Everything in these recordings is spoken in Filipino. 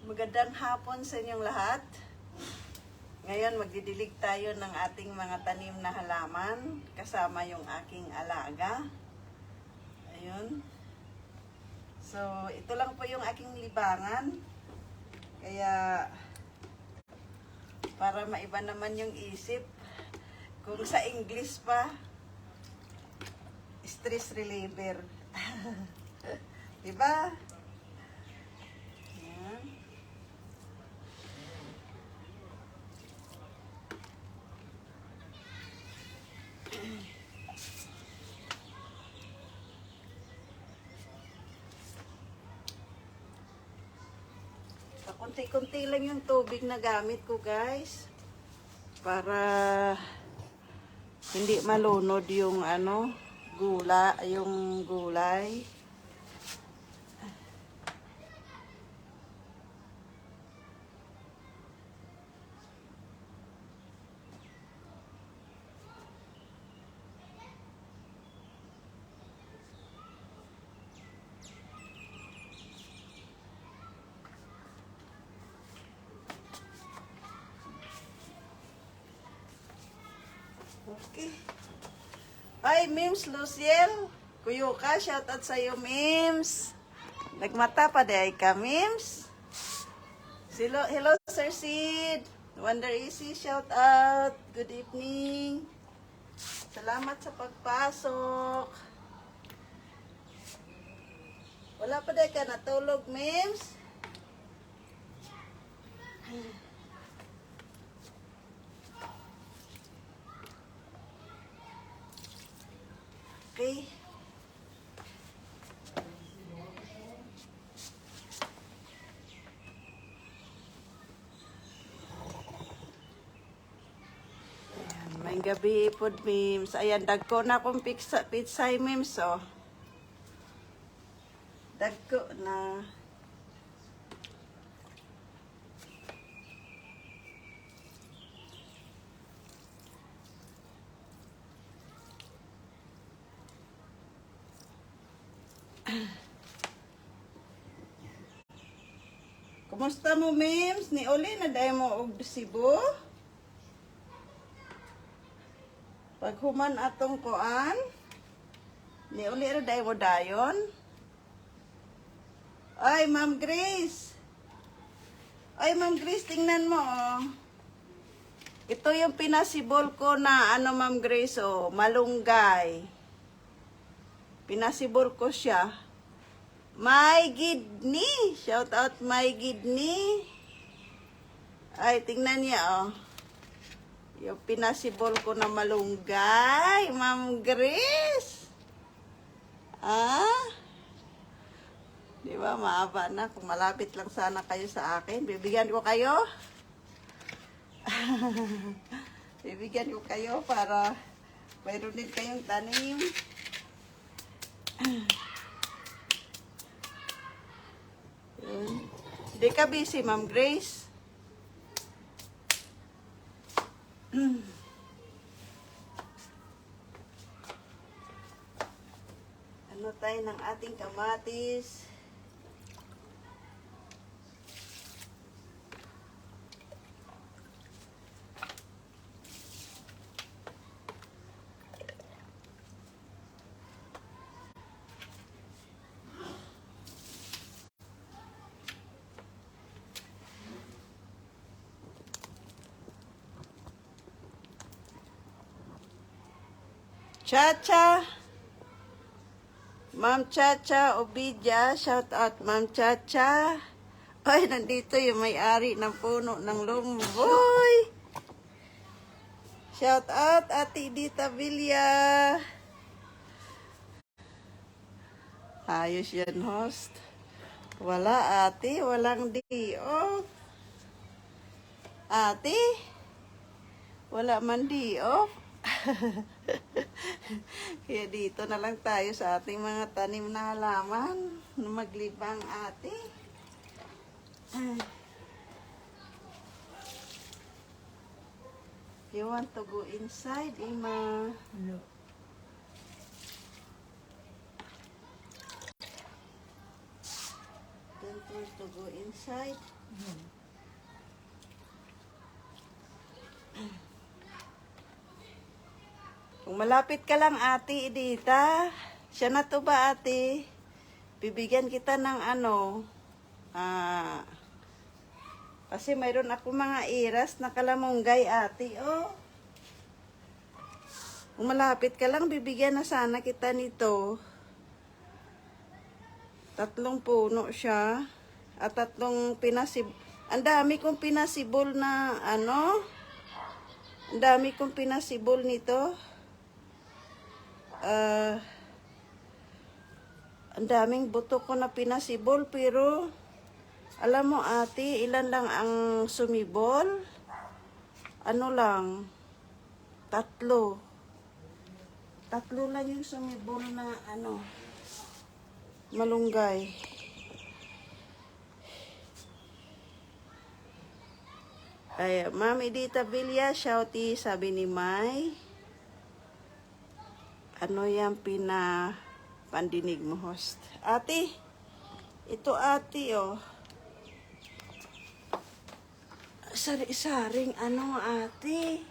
Magandang hapon sa inyong lahat. Ngayon magdidilig tayo ng ating mga tanim na halaman kasama yung aking alaga. Ayun. So, ito lang po yung aking libangan. Kaya, para maiba naman yung isip, kung sa English pa, stress reliever. Diba? Kunti-kunti lang yung tubig na gamit ko, guys. Para hindi malunod yung yung gulay. Okay. Ay, Mims Luciel. Kuyo ka, shout out sa'yo, Mims. Nagmata pa day ka, Mims. Hello, Sir Sid. Wonder Easy, shout out. Good evening. Salamat sa pagpasok. Wala pa day ka natulog, Mims. Okay. Ayan, may gabi po, Mims. Ayan, dagko na akong pizza, Mims, oh. Dagko na. Kumusta mo, Mims? Ni Oli na dahil mo og Cebu? Paghuman atong koan? Ni Oli na dahil mo dayon? Ay, Ma'am Grace! Ay, Ma'am Grace, tingnan mo, oh. Ito yung pinasibol ko na, Ma'am Grace, oh, malunggay. Pinasibol ko siya. My Gidney! Shout out My Gidney! Ay, tingnan niya, oh. Yung pinasibol ko na malunggay, Ma'am Grace. Ah? Di ba, maaba na. Kung malapit lang sana kayo sa akin, bibigyan ko kayo. Bibigyan ko kayo para mayroon din kayong tanim. Hindi ka busy, Ma'am Grace? Ano tayo ng ating kamatis? Chacha, Ma'am Chacha Obidya, shout out Ma'am Chacha. Ay, nandito yung may-ari ng puno ng lumboy. Shout out Ate Dita Villa. Ayos yan, host. Wala, ate, walang di-off. Ate, wala man di-off. Kaya dito na lang tayo sa ating mga tanim na halaman na maglibang, ate. You want to go inside, Ima? No. Don't want to go go inside. Kung malapit ka lang ate, Edita. Siya na to ba ate? Bibigyan kita ng ano. Kasi mayroon ako mga iras na kalamunggay ate. Oh. Kung malapit ka lang, bibigyan na sana kita nito. 3 puno siya. At 3 pinasibol. Ang dami kong pinasibol na ano. Ang dami kong pinasibol nito. Ang daming buto ko na pinasibol, pero alam mo ate, ilan lang ang sumibol? Ano lang? 3. 3 lang yung sumibol na ano, malunggay. Ay, Ma'am Edita Villa, shouty, sabi ni May. Ano yung pandinig mo, host? Ate, ito ate, oh. Sari-saring ano, ate?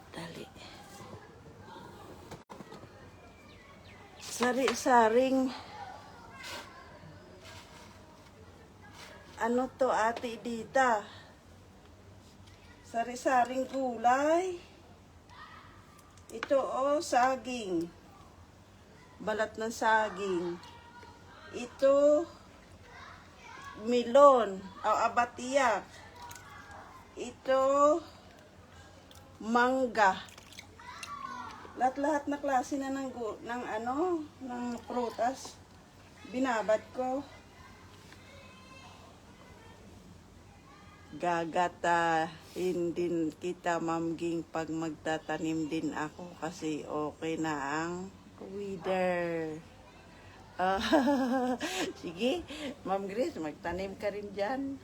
Dali. Sari-saring ano to, ate Edita? Sari-saring gulay. Ito oh, saging. Balat ng saging. Ito melon o abatiyak. Ito mangga. Lahat-lahat na klase na ng prutas. Binabad ko. Gagatahin din kita, Ma'am Ging, pag magtatanim din ako kasi okay na ang weather. Sige, Ma'am Grace, magtanim ka rin dyan.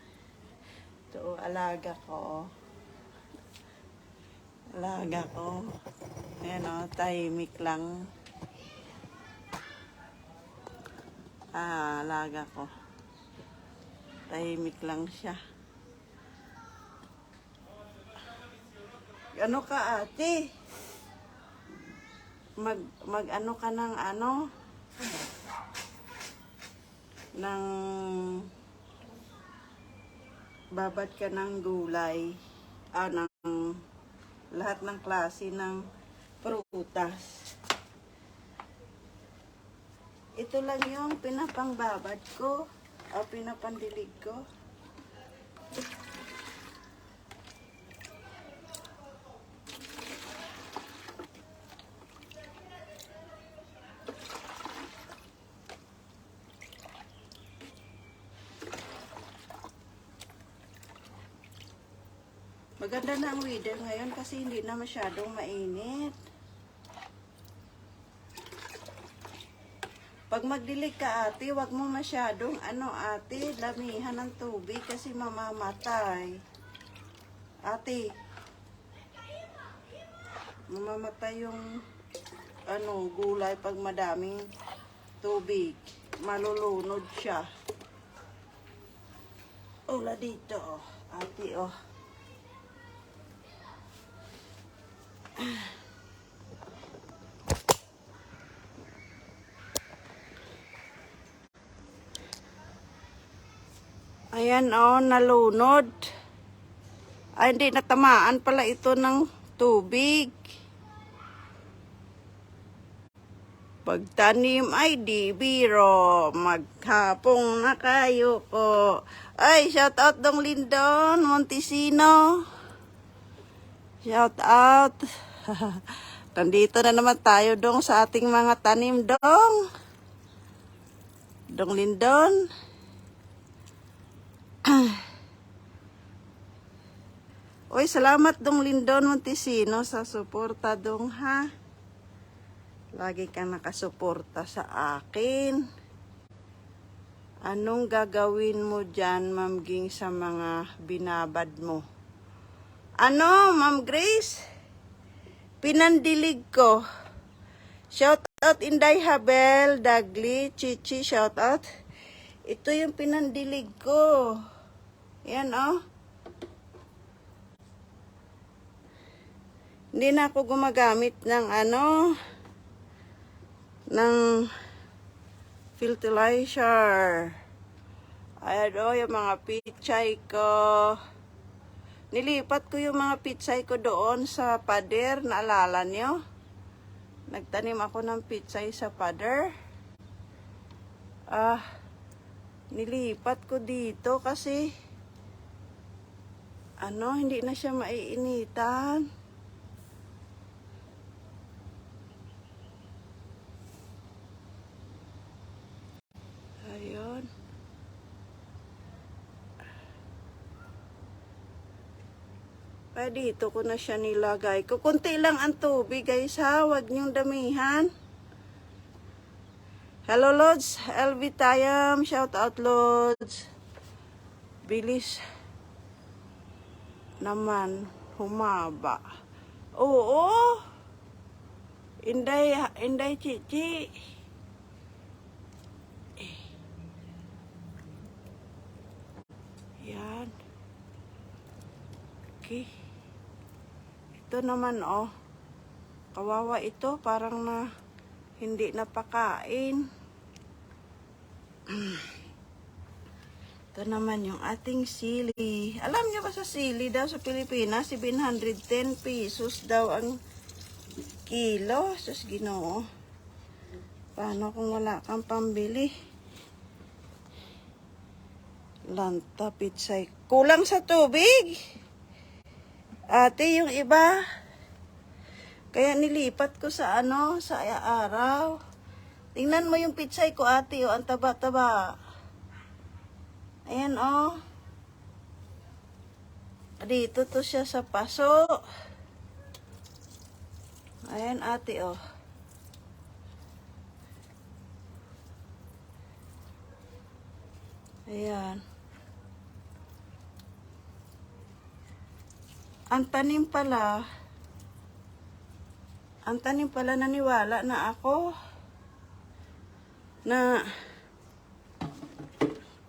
Ito, alaga ko. Alaga ko. Ayan o, tahimik lang. Alaga ko. Tahimik lang siya. Ano ka ate? Mag ano ka ng ano? Ng babad ka ng gulay. Ng lahat ng klase ng prutas. Ito lang yung pinapangbabad ko o pinapandilig ko. Maganda na ang weather ngayon kasi hindi na masyadong mainit. Pag magdilig ka ate, wag mo masyadong ate, lamihan ng tubig kasi mamamatay. Ate, mamamatay yung gulay pag madaming tubig. Malulunod siya. Wala dito oh, ate oh. Ayan oh, nalunod. Ay, hindi natamaan pala ito ng tubig. Pagtanim ay di biro. Maghapong na kayo po. Ay, shout out dong Lindon Montesino. Shout out. Nandito na naman tayo dong sa ating mga tanim dong. Dong Lindon. Oy, salamat dong Lindon Montesino sa suporta dong ha. Lagi kang nakasuporta sa akin. Anong gagawin mo dyan, Ma'am Ging, sa mga binabad mo? Ano, Ma'am Grace? Pinandilig ko. Shout out Inday Habel, Dagli, Chichi, shout out. Ito yung pinandilig ko. Yan oh. Hindi na ako gumagamit ng ano, ng fertilizer. Ayan o, yung mga pichay ko. Nilipat ko yung mga pichay ko doon sa pader. Naalala nyo? Nagtanim ako ng pichay sa pader. Nilipat ko dito kasi ano, hindi na siya maiinitan. Ayun. Dito ko na siya nilagay. Kukunti lang ang tubig guys ha. Huwag niyong damihan. Hello Lods. LV Tayam. Shout out Lods. Bilis naman. Humaba. Oo. Inday Chichi. Yan. Okay. Ito naman oh, kawawa ito, parang na hindi napakain. Ito naman yung ating sili. Alam niyo ba sa sili daw sa Pilipinas, 710 pesos daw ang kilo. Sus Ginoo. Paano kung wala kang pambili? Lanta pitsay. Kulang sa tubig. Ate, yung iba, kaya nilipat ko sa ano, sa araw. Tingnan mo yung pitsay ko, ate, oh, ang taba-taba. Ayan, oh. Dito to siya sa paso. Ayan, ate, oh. Ayan. Ang tanim pala naniwala na ako na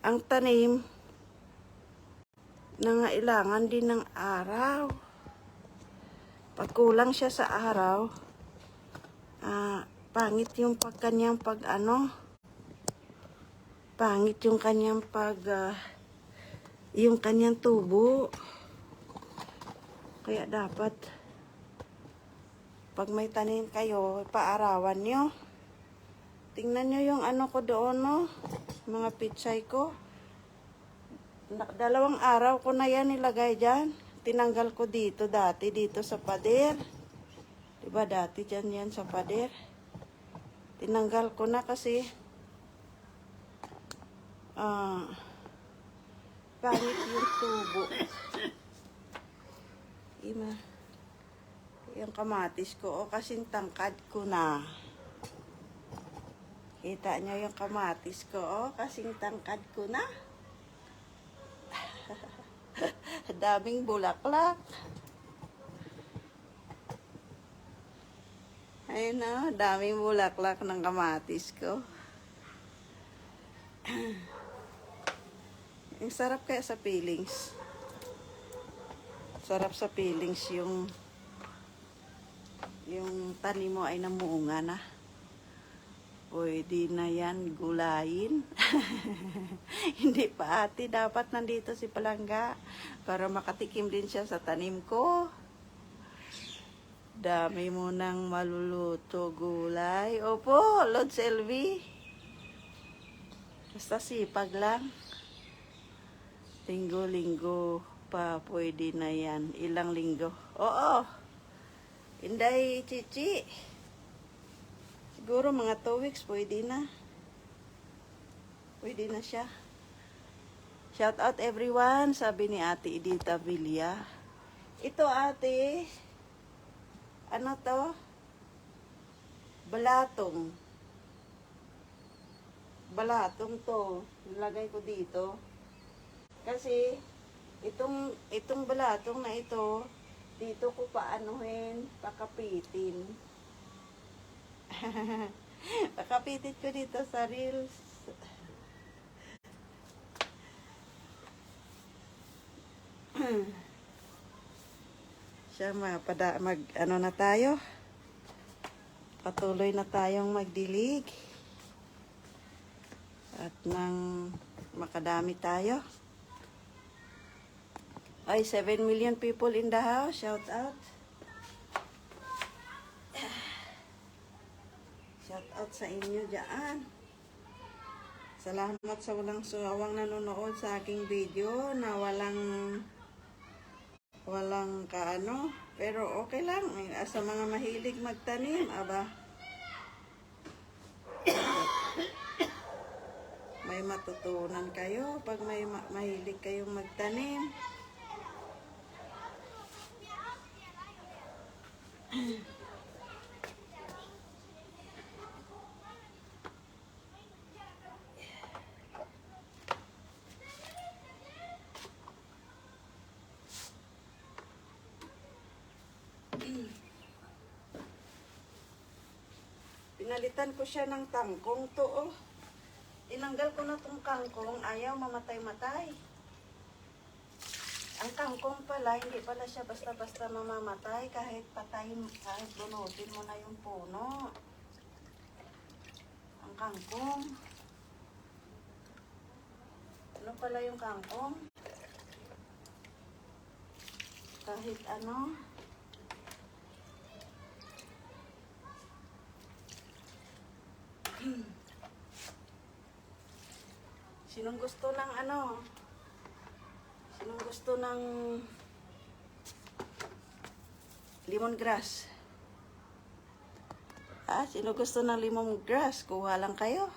ang tanim nangailangan din ng araw. Pag kulang siya sa araw, pangit yung pangit yung kanyang yung kanyang tubo. Kaya dapat, pag may tanim kayo, paarawan nyo. Tingnan nyo yung ano ko doon, no? Mga pitsay ko. 2 araw ko na yan nilagay dyan. Tinanggal ko dito dati, dito sa pader. Diba dati dyan yan sa pader? Tinanggal ko na kasi, pangit yung tubo. Yung kamatis ko, kasing tangkad ko na. Kita nyo yung kamatis ko, kasing tangkad ko na. Daming bulaklak. Ayun o, daming bulaklak ng kamatis ko. Ang sarap kaya sa feelings. Sarap sa feelings yung tanim mo ay namuunga na. Pwede na yan gulayin. Hindi pa ate, dapat nandito si Palangga para makatikim din siya sa tanim ko. Dami mo nang maluluto gulay. Opo, Lods LV. Basta sipag lang. Linggo-linggo pa pwede na yan. Ilang linggo. Oo. Inday Chichi. Siguro mga 2 weeks pwede na. Pwede na siya. Shout out everyone, sabi ni Ate Edita Villa. Ito ate, ano to? Balatong. Balatong to. Nilagay ko dito. Kasi itong balatong na ito, dito ko paanuhin, pakapitin. Nakapitit ko dito sa reels. Siya ano na tayo. Patuloy na tayong magdilig. At nang makadami tayo. Ay, 7 million people in the house. Shout out. Shout out sa inyo dyan. Salamat sa walang sawang nanonood sa aking video na walang kaano. Pero okay lang. Sa mga mahilig magtanim, aba. May matutunan kayo pag may mahilig kayong magtanim. Pinalitan ko siya ng kangkong to, oh. Tinanggal ko na tong kangkong, ayaw mamatay-matay. Ang kangkong pala, hindi pala siya basta-basta mamamatay kahit patayin, kahit bunutin mo na yung puno. Ang kangkong. Ano pala yung kangkong? Kahit ano. Sinong gusto ng ano? Sinong gusto ng lemongrass? Sino gusto ng lemongrass? Kuha lang kayo.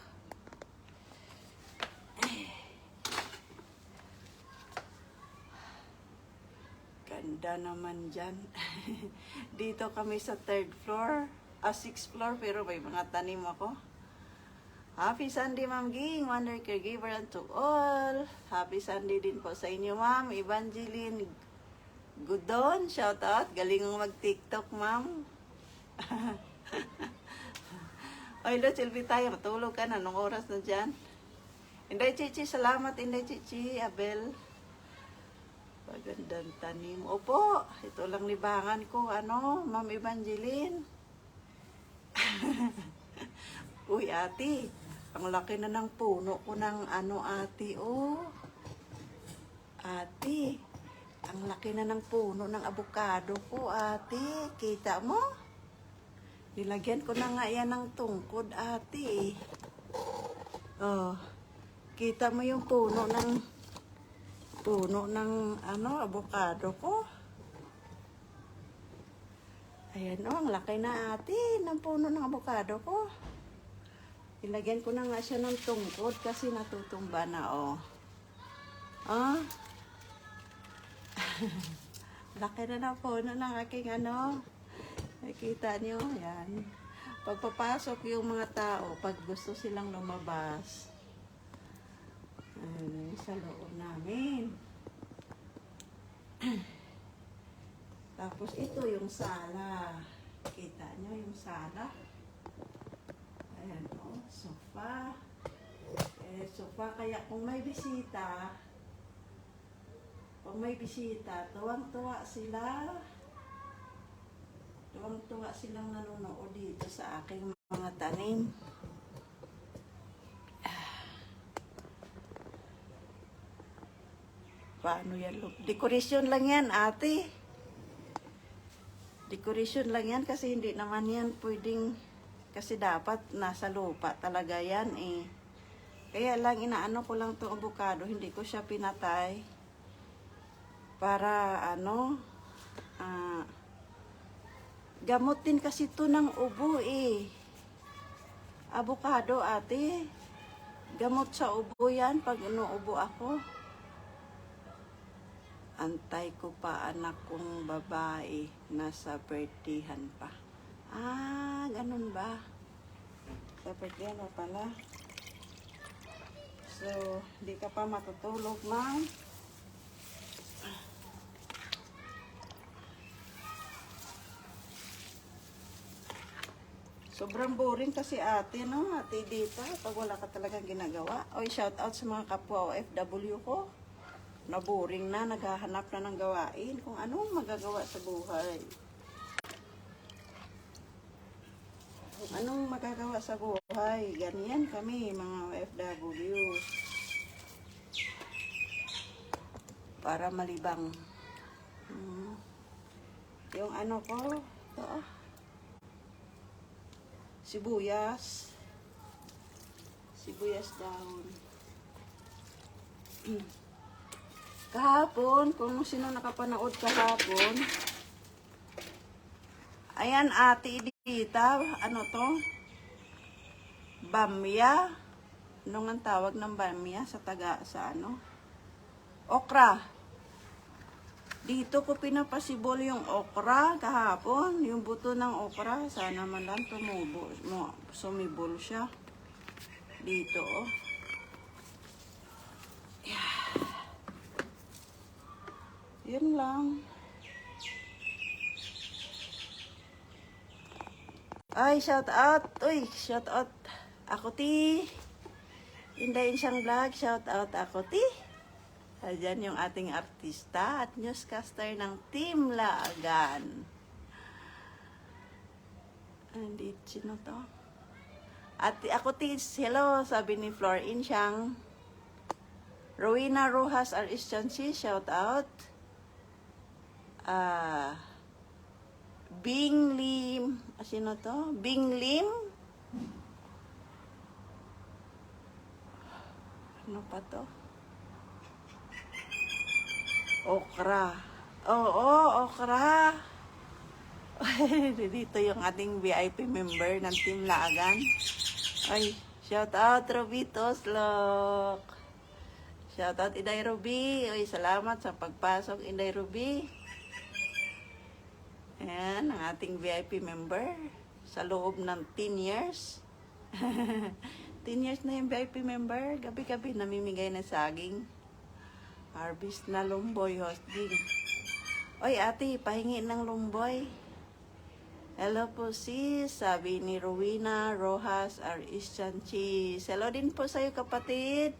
Ganda naman dyan. Dito kami sa 3rd floor. 6th floor, pero may mga tanim ako. Happy Sunday, Ma'am Ging, Wonder Caregiver and to all. Happy Sunday din po sa inyo, Ma'am Evangeline Gudon. Shout out. Galing mong mag-TikTok, Ma'am. Oy, lo, silbi tayo. Matulog ka na. Anong oras na dyan? Inday Chichi, salamat. Inday Chichi, Abel. Pagandang tanim. Opo, ito lang libangan ko. Ano, Ma'am Evangeline? Uy, ate. Ang laki na ng puno ko ng ano, ate, oh. Ate, ang laki na ng puno ng avocado ko, ate. Kita mo? Nilagyan ko na nga yan ng tungkod, ate. Oh, kita mo yung puno ng ano, avocado ko. Ayan, oh, ang laki na, ate, ng puno ng avocado ko. Ilagyan ko na nga siya ng tungkod kasi natutumba na, oh. Ah. Laki na po na ng aking ano. Nakita niyo, yan. Pagpapasok yung mga tao, pag gusto silang lumabas, sa loob namin. Tapos ito yung sala. Kita niyo yung sala. Ayan, oh, sofa. Sofa, kaya kung may bisita, tuwang-tuwa sila. Tuwang-tuwa silang nanonood dito sa aking mga tanim. Paano yan, look? Decoration lang yan, ate. Decoration lang yan kasi hindi naman yan pwedeng. Kasi dapat nasa lupa talaga yan, eh. Kaya lang, inaano ko lang itong avocado. Hindi ko siya pinatay. Para, gamot din kasi ito ng ubo, eh. Avocado, ate. Gamot sa ubo yan pag inuubo ako. Antay ko pa anak kong babae. Nasa birthdayhan pa. Ganun ba? Sa birthday na pala. So, hindi ka pa matutulog, ma'am. Sobrang boring kasi ate, no? Ate dito, pag wala ka talagang ginagawa. Oy, shout out sa mga kapwa OFW ko. Na-boring na, naghahanap na ng gawain. Kung anong magagawa sa buhay. Kung anong magagawa sa buhay. Ganyan kami, mga OFW. Para malibang. Yung ano ko, ito, sibuyas. Sibuyas down. Kahapon, kung sino nakapanood kahapon, ayan ate Edita, ano to? Bamya. Ano nga tawag ng bamya sa taga, sa ano? Okra. Dito ko pinapasibol yung okra kahapon. Yung buto ng okra, sana man lang tumubo, sumibol siya. Dito, oh. Yun lang. Ay, shout out. Uy, shout out. Ako ti. Hindayin siyang vlog. Shout out ako ti. Ayan yung ating artista at newscaster ng Team Laagan. Andito, sino to? At ako ti, hello, sabi ni Flor Insyang. Rowena Rojas Aristansi, shout out. Bing Lim, sino to? Bing Lim? Ano pa to? Okra. Oo, okra. Dito yung ating VIP member ng Team Laagan. Ay, shout out Robitos, look. Shout out Inday Ruby. Ay, salamat sa pagpasok, Inday Ruby. Ayan, ang ating VIP member sa loob ng 10 years. 10 years na yung VIP member. Gabi-gabi namimigay ng saging. Harvest na lumboy hosting. Oy, ate, pahingi ng lumboy. Hello po sis, sabi ni Rowena Rojas Aristanchis. Hello din po sa'yo kapatid.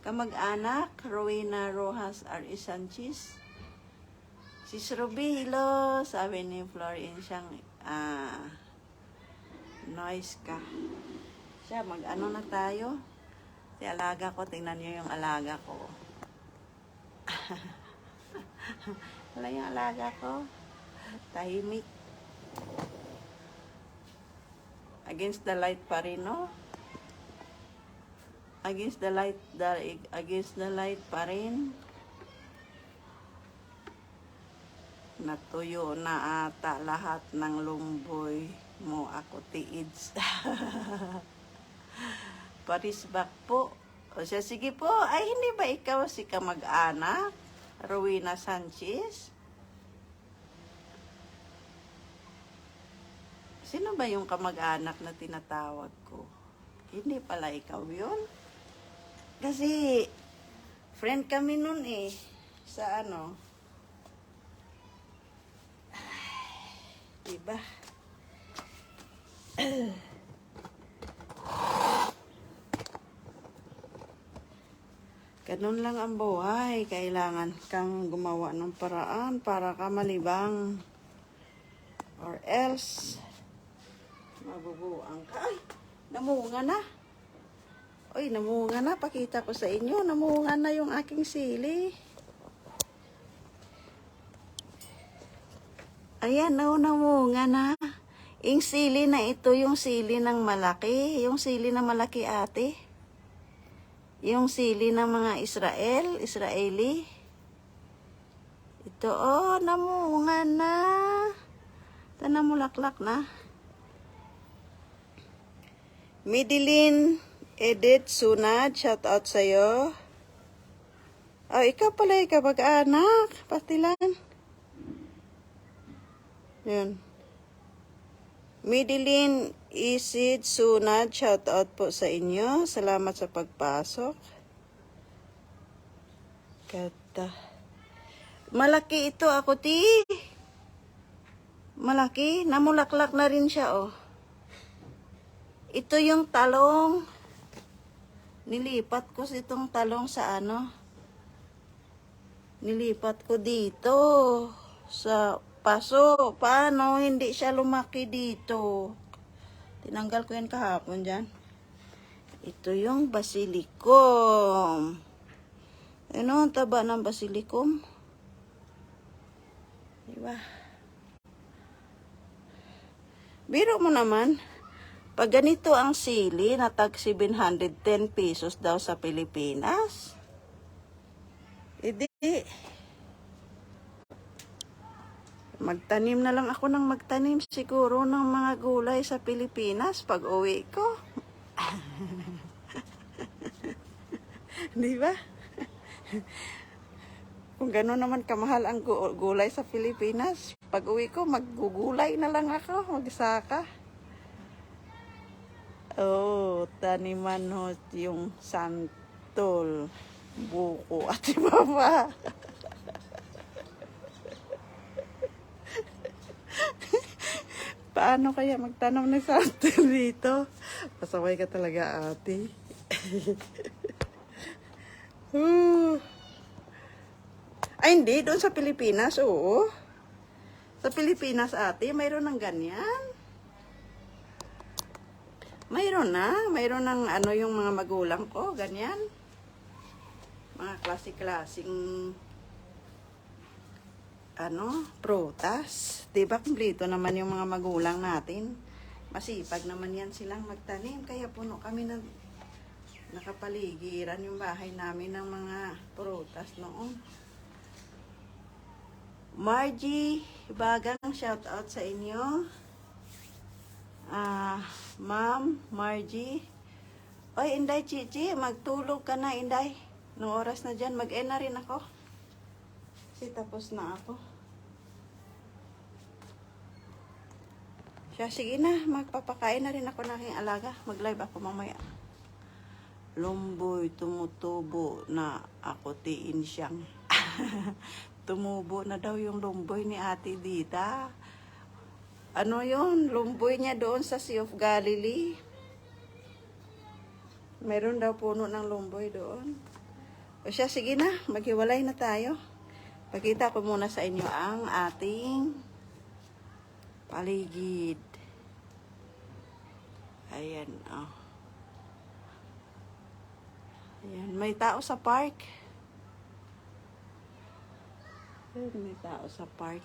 Kamag-anak, Rowena Rojas Aristanchis. Sis Ruby, hello. Sabi ni Florin siyang, noise ka. Siya, mag-ano na tayo? Si alaga ko, tingnan niyo yung alaga ko. Wala yung alaga ko. Tahimik. Against the light pa rin, no? Against the light pa rin. Natuyo na ata lahat ng lumboy mo, ako tiids. Paris back po. O siya, sige po. Ay, hindi ba ikaw si kamag-anak? Rowena Sanchez? Sino ba yung kamag-anak na tinatawag ko? Hindi pala ikaw yun. Kasi, friend kami nun eh. Sa ano? Diba? Ganun lang ang buhay. Kailangan kang gumawa ng paraan para ka malibang. Or else, mabubuang ka. Ay, namunga na. Oy, namunga na. Pakita ko sa inyo. Namunga na yung aking sili. Ayan, no, namunga na. Yung sili na ito, yung sili ng malaki. Yung sili na malaki, ate. Yung sili ng mga Israeli. Ito, oh, namunga na. Ito na, mulaklak na. Midilin Edith Sunad, shout out sa'yo. Oh, ikaw pala, ikaw mag-anak. Pastilan. Yun. Midilin Isid Sunad, shout out po sa inyo. Salamat sa pagpasok. Ganda. Malaki ito ako, ti. Malaki. Namulaklak na rin siya, oh. Ito yung talong. Nilipat ko itong talong sa ano. Nilipat ko dito. Sa paso. Paano? Hindi siya lumaki dito. Tinanggal ko yan kahapon dyan. Ito yung basilikum. Ano ang taba ng basilikum? Diba? Biro mo naman, pag ganito ang sili na tag 710 pesos daw sa Pilipinas, edi, magtanim na lang ako ng magtanim siguro ng mga gulay sa Pilipinas pag uwi ko. Di ba? Kung gano'n naman kamahal ang gulay sa Pilipinas, pag uwi ko, maggugulay na lang ako, magsaka. Oh, taniman ho yung santol, buko at iba pa. Paano kaya magtanong ng santol dito? Pasaway ka talaga, ate. Ay, hindi. Doon sa Pilipinas, oo. Sa Pilipinas, ate, mayroon ng ganyan. Mayroon na. Mayroon ng ano yung mga magulang ko, ganyan. Mga klase-klaseng ano, prutas. Diba, kumplito naman yung mga magulang natin. Masipag naman yan silang magtanim. Kaya puno kami ng nakapaligiran yung bahay namin ng mga prutas noon. Margie Bagang, shout out sa inyo. Ma'am Margie. Oy, Inday Chichi, magtulog ka na, Inday. Nung oras na dyan, mag-end na rin ako. Kasi tapos na ako. Siya, sige na, magpapakain na rin ako ng aking alaga. Mag-live ako mamaya. Lumboy, tumutubo na ako tiin siyang. Tumubo na daw yung lumboy ni Ate Dita. Ano yun? Lumboy niya doon sa Sea of Galilee. Meron daw puno ng lumboy doon. O siya, sige na. Maghiwalay na tayo. Pakita ko muna sa inyo ang ating paligid. Ayan, oh. Ayan, may tao sa park. May tao sa park.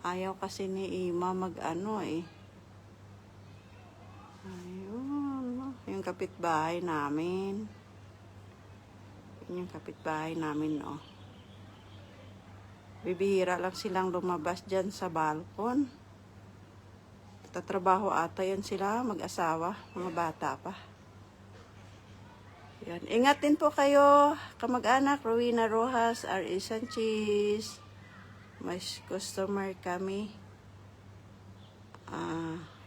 Ayaw kasi ni Ima mag-ano eh. Ayun. Yung kapitbahay namin. Yung kapitbahay namin, oh. Bibihira lang silang lumabas dyan sa balkon. Tatrabaho ata yan sila, mag-asawa, mga bata pa. Yan. Ingatin po kayo, kamag-anak, Rowena Rojas, R.A. Sanchez. May customer kami.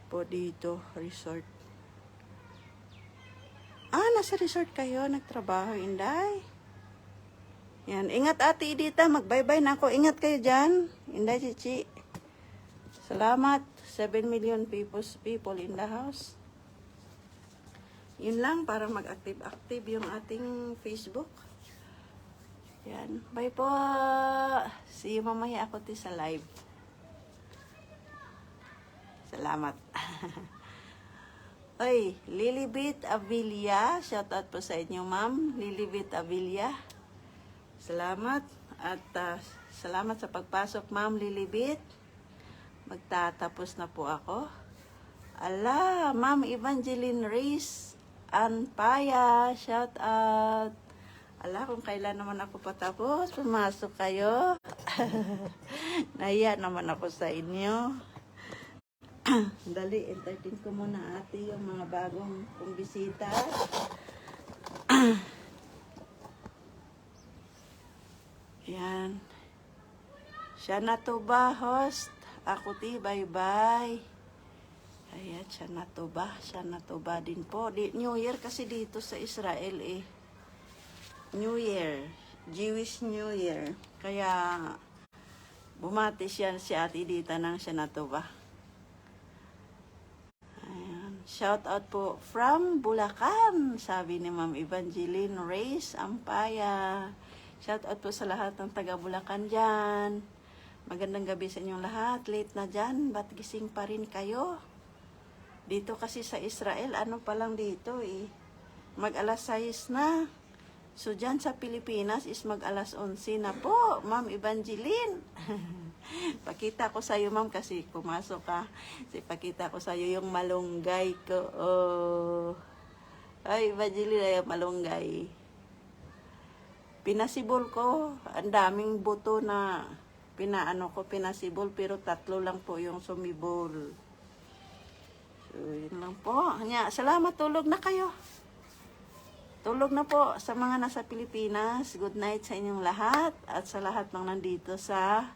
Po dito, resort. Nasa resort kayo, nagtrabaho, Inday. Yan, ingat Ate Edita, mag-bye-bye na ako. Ingat kayo dyan, Inday Chichi. Salamat, 7 million people in the house. Yun lang, para mag-active-active yung ating Facebook. Yan. Bye po. See you mamaya ako sa live. Salamat. Oy, Lilibet Avilla. Shout out po sa inyo, ma'am. Lilibet Avilla. Salamat. At salamat sa pagpasok, ma'am Lilibet. Magtatapos na po ako. Ala, ma'am Evangeline Reis. Anpaya, shout out. Ala, kung kailan naman ako patapos, pumasok kayo. Nahiya naman ako sa inyo. Dali, entertain ko muna ate yung mga bagong kong bisita. Yan. Siya na to ba, host? Ako ti, bye-bye. Ayan, siya na to ba din po. New Year kasi dito sa Israel eh. New Year. Jewish New Year. Kaya, bumati siya si Ate Dita ng siya na to ba. Ayan. Shout out po from Bulacan, sabi ni Ma'am Evangeline Reyes Ampaya. Shout out po sa lahat ng taga Bulacan dyan. Magandang gabi sa inyong lahat. Late na dyan, ba't gising pa rin kayo? Dito kasi sa Israel, ano pa lang dito eh. Mag-alas 6 na. So dyan sa Pilipinas is mag-alas 11 na po, Ma'am Evangeline. Pakita ko sa iyo, Ma'am, kasi pumasok ka. Kasi pakita ko sa iyo yung malunggay ko. Oh. Ay, Evangeline, ay malunggay. Pinasibol ko. Ang daming buto na pinasibol, pero 3 lang po yung sumibol. So, yun lang po. Salamat, tulog na kayo. Tulog na po sa mga nasa Pilipinas. Good night sa inyong lahat at sa lahat ng nandito sa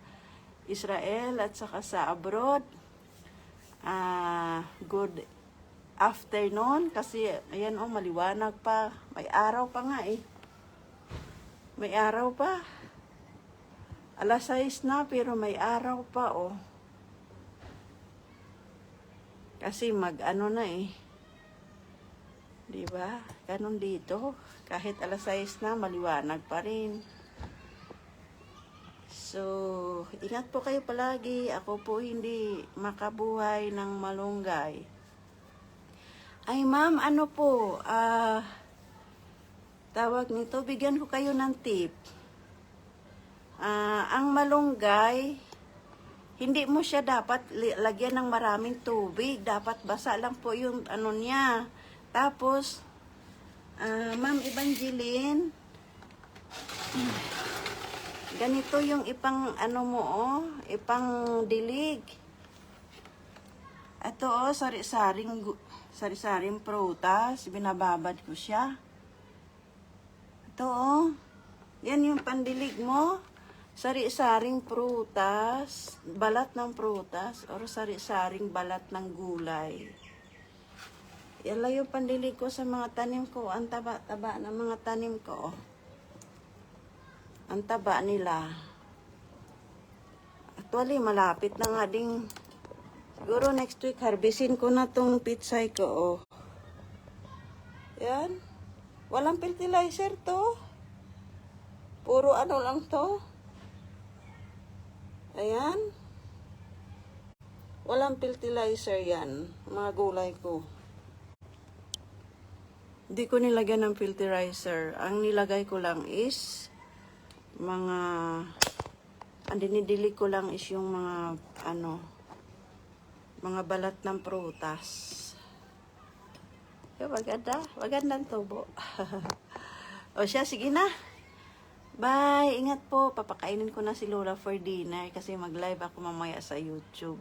Israel at saka sa abroad. Good afternoon kasi ayan maliwanag pa. May araw pa nga eh. May araw pa. Alas 6 na pero may araw pa oh. Kasi na eh. Diba? Ganon dito. Kahit alas 6 na, maliwanag pa rin. So, ingat po kayo palagi. Ako po hindi makabuhay ng malunggay. Ay, ma'am, ano po? Tawag nito, bigyan ko kayo ng tip. Ang malunggay, hindi mo siya dapat lagyan ng maraming tubig. Dapat basa lang po yung niya. Tapos, Ma'am Evangeline, ganito yung ipang ipang dilig. Ito sari-saring prutas, binababad ko siya. Ito yan yung pandilig mo. Sari-saring prutas, balat ng prutas, or sari-saring balat ng gulay. Yan lang yung pandilig ko sa mga tanim ko. Ang taba-taba ng mga tanim ko. Ang taba nila. Actually, malapit na nga ding. Siguro next week, harvestin ko na tong pitsay ko. Oh. Yan. Walang fertilizer to. Puro lang to. Ayan. Walang fertilizer yan. Mga gulay ko. Hindi ko nilagyan ng fertilizer. Ang nilagay ko lang is ang dinidilig ko lang is yung mga mga balat ng prutas. Magandang tubo. O siya, sige na. Bye, ingat po. Papakainin ko na si Lola for dinner kasi mag-live ako mamaya sa YouTube.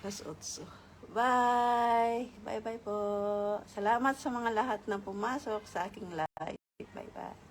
Plus 8. Bye! Bye-bye po. Salamat sa mga lahat na pumasok sa aking live. Bye-bye.